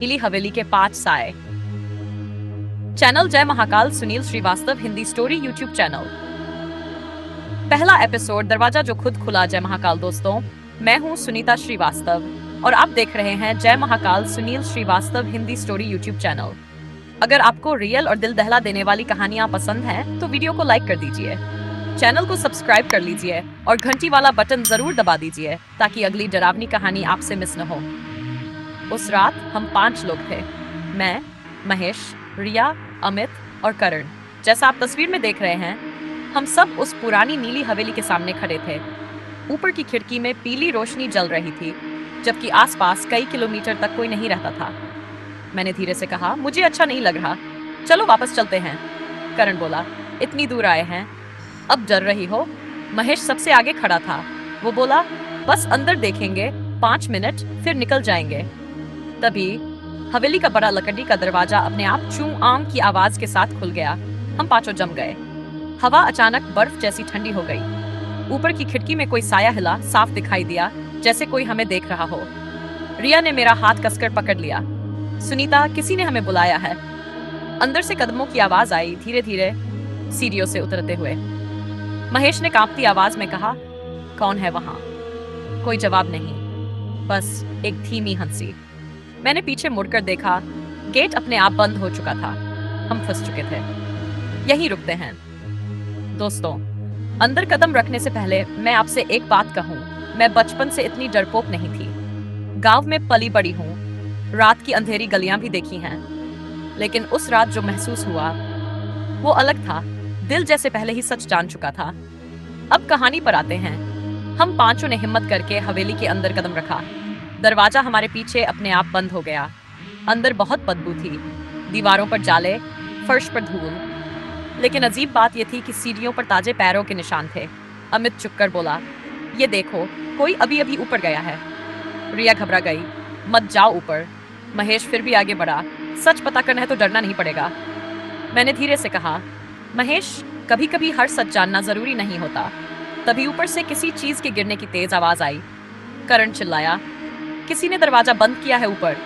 नीली हवेली के 5 साए। Channel Jai Mahakal Sunil Shrivastava Hindi story YouTube channel. पहला एपिसोड दरवाजा जो खुद खुला। जय महाकाल दोस्तों, मैं हूं सुनीता श्रीवास्तव और आप देख रहे हैं Jai Mahakal Sunil Shrivastava Hindi story YouTube channel. अगर आपको रियल और दिल दहला देने वाली कहानियां पसंद हैं तो वीडियो को लाइक कर दीजिए, चैनल को सब्सक्राइब कर लीजिए और घंटी वाला बटन जरूर दबा दीजिए ताकि अगली डरावनी कहानी आपसे मिस न हो। उस रात हम 5 लोग थे, मैं, महेश, रिया, अमित और करण। जैसा आप तस्वीर में देख रहे हैं, हम सब उस पुरानी नीली हवेली के सामने खड़े थे। ऊपर की खिड़की में पीली रोशनी जल रही थी, जबकि आसपास कई किलोमीटर तक कोई नहीं रहता था। मैंने धीरे से कहा, मुझे अच्छा नहीं लग रहा, चलो वापस चलते हैं। करण बोला, इतनी दूर आए हैं, अब डर रही हो? महेश सबसे आगे खड़ा था, वो बोला, बस अंदर देखेंगे, 5 मिनट फिर निकल जाएंगे। तभी हवेली का बड़ा लकड़ी का दरवाजा अपने आप चू आम की आवाज के साथ खुल गया। हम पांचों जम गए। हवा अचानक बर्फ जैसी ठंडी हो गई। ऊपर की खिड़की में कोई साया हिला, साफ दिखाई दिया, जैसे कोई हमें देख रहा हो। रिया ने मेरा हाथ कसकर पकड़ लिया। सुनीता, किसी ने हमें बुलाया है। अंदर से कदमों की आवाज आई, धीरे धीरे सीढ़ियों से उतरते हुए। महेश ने कांपती आवाज में कहा, कौन है वहां? कोई जवाब नहीं, बस एक धीमी हंसी। मैंने पीछे मुड़कर देखा, गेट अपने आप बंद हो चुका था। हम फंस चुके थे। यहीं रुकते हैं दोस्तों। अंदर कदम रखने से पहले मैं आपसे एक बात कहूं, मैं बचपन से इतनी डरपोक नहीं थी। गांव में पली बड़ी हूं, रात की अंधेरी गलियां भी देखी हैं, लेकिन उस रात जो महसूस हुआ वो अलग था। दिल जैसे पहले ही सच जान चुका था। अब कहानी पर आते हैं। हम पांचों ने हिम्मत करके हवेली के अंदर कदम रखा। दरवाजा हमारे पीछे अपने आप बंद हो गया। अंदर बहुत बदबू थी, दीवारों पर जाले, फर्श पर धूल। लेकिन अजीब बात यह थी कि सीढ़ियों पर ताजे पैरों के निशान थे। अमित चुपकर बोला, ये देखो, कोई अभी अभी ऊपर गया है। रिया घबरा गई, मत जाओ ऊपर। महेश फिर भी आगे बढ़ा, सच पता करना है तो डरना नहीं पड़ेगा। मैंने धीरे से कहा, महेश, कभी कभी हर सच जानना जरूरी नहीं होता। तभी ऊपर से किसी चीज के गिरने की तेज आवाज आई। करण चिल्लाया, किसी ने दरवाजा बंद किया है ऊपर।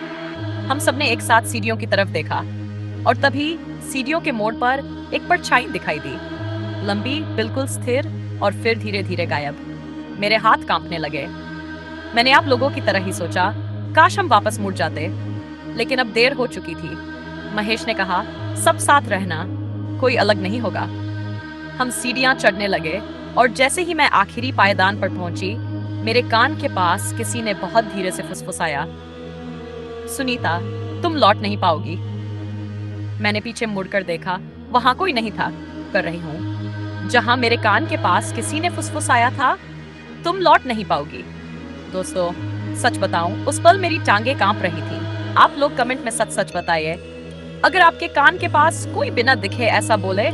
हम सबने एक साथ सीढ़ियों की तरफ देखा और तभी सीढ़ियों के मोड़ पर एक परछाई दिखाई दी, लंबी, बिल्कुल स्थिर और फिर धीरे धीरे गायब। मेरे हाथ कांपने लगे। मैंने आप लोगों की तरह ही सोचा, काश हम वापस मुड़ जाते, लेकिन अब देर हो चुकी थी। महेश ने कहा, सब साथ रहना, कोई अलग नहीं होगा। हम सीढ़ियां चढ़ने लगे और जैसे ही मैं आखिरी पायदान पर पहुंची, मेरे कान के पास किसी ने बहुत धीरे से फुसफुसाया, सुनीता, तुम लौट नहीं पाओगी। मैंने पीछे मुड़कर देखा, वहां कोई नहीं था। कर रही हूं जहां मेरे कान के पास किसी ने फुसफुसाया था, तुम लौट नहीं पाओगी। दोस्तों, सच बताऊं, उस पल मेरी टांगे कांप रही थी। आप लोग कमेंट में सच सच बताइए, अगर आपके कान के पास कोई बिना दिखे ऐसा बोले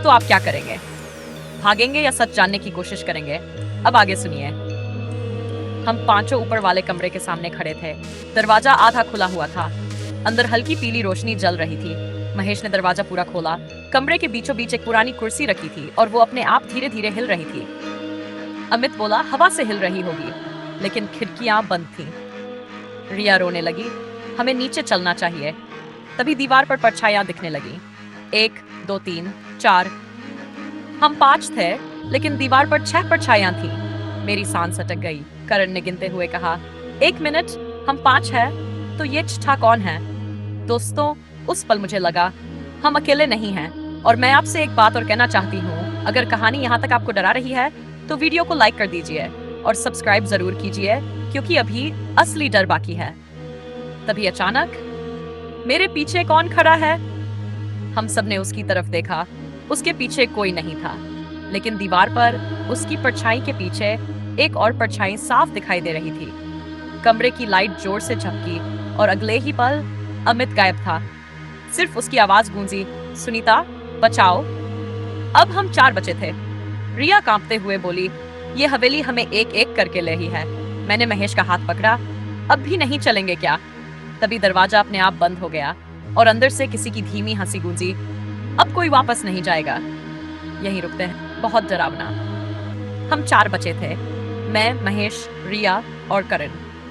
तो आप क्या करेंगे? भागेंगे या सच जानने की कोशिश करेंगे? अब आगे सुनिए। हम पांचों ऊपर वाले कमरे के सामने खड़े थे। दरवाजा आधा खुला हुआ था, अंदर हल्की पीली रोशनी जल रही थी। महेश ने दरवाजा पूरा खोला। कमरे के बीचों बीच एक पुरानी कुर्सी रखी थी और वो अपने आप धीरे धीरे हिल रही थी। अमित बोला, हवा से हिल रही होगी, लेकिन खिड़कियां बंद थीं। रिया रोने लगी, हमें नीचे चलना चाहिए। तभी दीवार पर परछाइयां दिखने लगी। 1, 2, 3, 4। हम 5 थे, लेकिन दीवार पर 6 परछाइयां थीं। मेरी सांस अटक गई। करण ने गिनते हुए कहा, 1 मिनट, हम 5 हैं, तो ये छठा कौन है? दोस्तों, उस पल मुझे लगा हम अकेले नहीं हैं। और मैं आपसे एक बात और कहना चाहती हूँ, अगर कहानी यहाँ तक आपको डरा रही है तो वीडियो को लाइक कर दीजिए और सब्सक्राइब जरूर कीजिए, क्योंकि अभी असली डर बाकी है। तभी अचानक मेरे पीछे कौन खड़ा है? हम सबने उसकी तरफ देखा। उसके पीछे कोई नहीं था, लेकिन दीवार पर उसकी परछाई के पीछे एक और परछाई साफ दिखाई दे रही थी। कमरे की लाइट जोर से झपकी और अगले ही पल अमित गायब था। सिर्फ उसकी आवाज गूंजी, सुनीता, बचाओ। अब हम 4 बचे थे। रिया कांपते हुए बोली, ये हवेली हमें एक एक करके ले रही है। मैंने महेश का हाथ पकड़ा, अब भी नहीं चलेंगे क्या? तभी दरवाजा अपने आप बंद हो गया और अंदर से किसी की धीमी हंसी गूंजी, अब कोई वापस नहीं जाएगा। यहीं रुकते हैं, बहुत डरावना। हम 4 बचे थे, मैं, महेश, रिया और करण।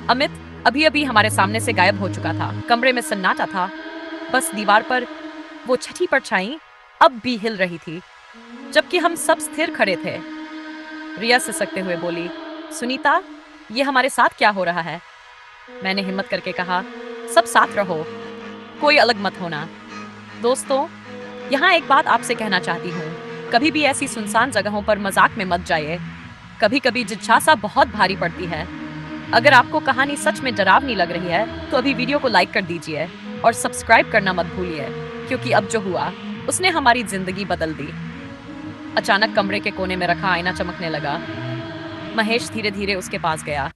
अमित अभी अभी हमारे सामने से गायब हो चुका था। कमरे में सन्नाटा था, बस दीवार पर वो छठी परछाई अब भी हिल रही थी, जबकि हम सब स्थिर खड़े थे। रिया सिसकते हुए बोली, सुनीता, ये हमारे साथ क्या हो रहा है? मैंने हिम्मत करके कहा, सब साथ रहो, कोई अलग मत होना। दोस्तों, यहाँ एक बात आपसे कहना चाहती हूँ, कभी भी ऐसी सुनसान जगहों पर मजाक में मत जाइए। कभी कभी जिज्ञासा बहुत भारी पड़ती है। अगर आपको कहानी सच में डरावनी लग रही है तो अभी वीडियो को लाइक कर दीजिए और सब्सक्राइब करना मत भूलिए, क्योंकि अब जो हुआ उसने हमारी जिंदगी बदल दी। अचानक कमरे के कोने में रखा आईना चमकने लगा। महेश धीरे धीरे उसके पास गया।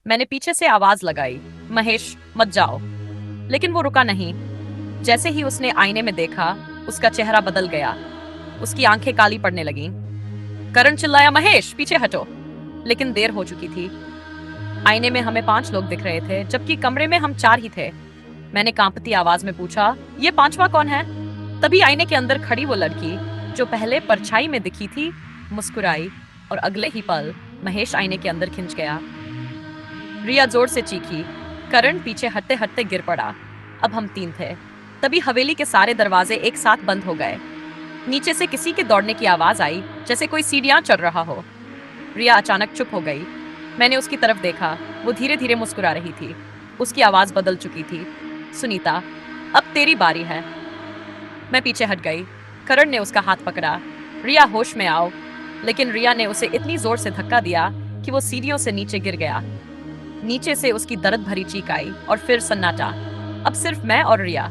मैंने पीछे से आवाज लगाई, महेश मत जाओ। लेकिन वो रुका नहीं। जैसे ही उसने आईने में देखा, उसका चेहरा बदल गया। उसकी आंखें काली पड़ने लगीं। करण चिल्लाया, महेश पीछे हटो। लेकिन देर हो चुकी थी। आईने में हमें 5 लोग दिख रहे थे, जबकि कमरे में हम 4 ही थे। मैंने कांपती आवाज में पूछा, ये 5वां कौन है? तभी आईने के अंदर खड़ी वो लड़की जो पहले परछाई में दिखी थी मुस्कुराई, और अगले ही पल महेश आईने के अंदर खिंच गया। रिया जोर से चीखी। करण पीछे हटते हटते गिर पड़ा। अब हम 3 थे। तभी हवेली के सारे दरवाजे एक साथ बंद हो गए। नीचे से किसी के दौड़ने की आवाज आई, जैसे कोई सीढ़ियां चढ़ रहा हो। रिया अचानक चुप हो गई। मैंने उसकी तरफ देखा। वो धीरे धीरे मुस्कुरा रही थी। उसकी आवाज बदल चुकी थी। सुनीता, अब तेरी बारी है। मैं पीछे हट गई। करण ने उसका हाथ पकड़ा। रिया, होश में आओ। लेकिन रिया ने उसे इतनी जोर से धक्का दिया कि वो सीढ़ियों से नीचे गिर गया। नीचे से उसकी दर्द भरी चीख आई और फिर सन्नाटा। अब सिर्फ मैं और रिया।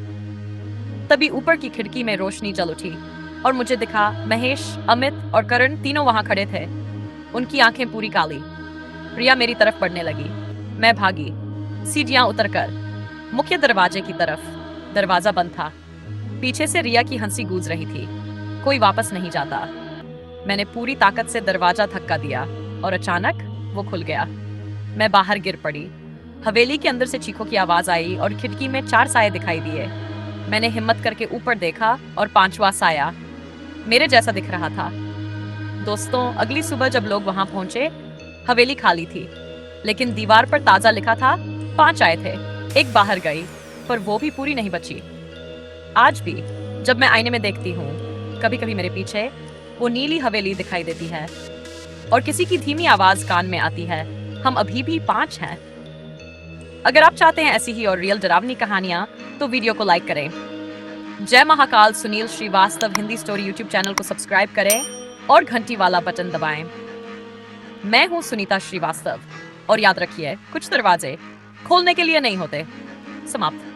तभी ऊपर की खिड़की में रोशनी जल उठी और मुझे दिखा महेश, अमित और करण तीनों वहां खड़े थे। उनकी आंखें पूरी काली। रिया मेरी तरफ बढ़ने लगी। मैं भागी, सीढ़ियां उतरकर मुख्य दरवाजे की तरफ। दरवाजा बंद था। पीछे से रिया की हंसी गूंज रही थी, कोई वापस नहीं जाता। मैंने पूरी ताकत से दरवाजा धक्का दिया और अचानक वो खुल गया। मैं बाहर गिर पड़ी। हवेली के अंदर से चीखों की आवाज आई और खिड़की में 4 साए दिखाई दिए। मैंने हिम्मत करके ऊपर देखा और 5वां साया मेरे जैसा दिख रहा था। दोस्तों, अगली सुबह जब लोग वहां पहुंचे, हवेली खाली थी, लेकिन दीवार पर ताजा लिखा था, 5 आए थे, 1 बाहर गई, पर वो भी पूरी नहीं बची। आज भी जब मैं आईने में देखती हूँ, कभी कभी मेरे पीछे वो नीली हवेली दिखाई देती है और किसी की धीमी आवाज कान में आती है, हम अभी भी 5 हैं। अगर आप चाहते हैं ऐसी ही और रियल डरावनी कहानियां, तो वीडियो को लाइक करें। Jai Mahakal Sunil Shrivastava Hindi story YouTube channel को सब्सक्राइब करें और घंटी वाला बटन दबाएं। मैं हूं सुनीता श्रीवास्तव, और याद रखिए, कुछ दरवाजे खोलने के लिए नहीं होते। समाप्त।